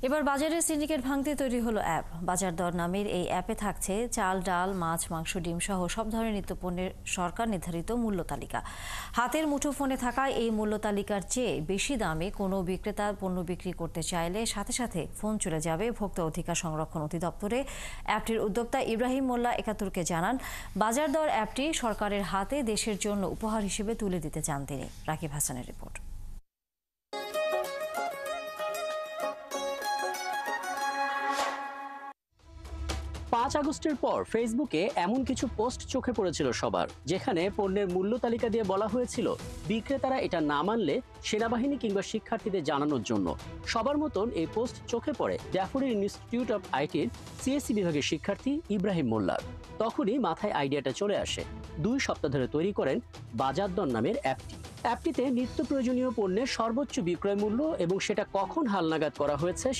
এবার বাজারে সিন্ডিকেট ভাঙতে তৈরি হলো অ্যাপ। বাজার দর নামের এই অ্যাপে থাকছে চাল, ডাল, মাছ, মাংস, ডিম সহ সব ধরনের নিত্যপণ্যের সরকার নির্ধারিত মূল্য তালিকা। হাতের মুঠোফোনে থাকা এই মূল্য তালিকার চেয়ে বেশি দামে কোনো বিক্রেতা পণ্য বিক্রি করতে চাইলে সাথে সাথে ফোন চলে যাবে ভোক্তা অধিকার সংরক্ষণ অধিদপ্তরে। অ্যাপটির উদ্যোক্তা ইব্রাহিম মোল্লা একাত্তরকে জানান, বাজার দর অ্যাপটি সরকারের হাতে দেশের জন্য উপহার হিসেবে তুলে দিতে চান তিনি। রাকিব হাসানের রিপোর্ট। ৫ আগস্টের পর ফেসবুকে এমন কিছু পোস্ট চোখে পড়েছিল সবার, যেখানে পণ্যের মূল্য তালিকা দিয়ে বলা হয়েছিল বিক্রেতারা এটা না মানলে সেনাবাহিনী কিংবা শিক্ষার্থীদের জানানোর জন্য। সবার মতন এই পোস্ট চোখে পড়ে ড্যাফোডিল ইনস্টিটিউট অব আইটির সিএসসি বিভাগের শিক্ষার্থী ইব্রাহিম মোল্লার। তখনই মাথায় আইডিয়াটা চলে আসে। ২ সপ্তাহ ধরে তৈরি করেন বাজার দর নামের অ্যাপটিতে নিত্য প্রয়োজনীয় পণ্যের সর্বোচ্চ বিক্রয় মূল্য এবং সেটা কখন হালনাগাদ করা হয়েছে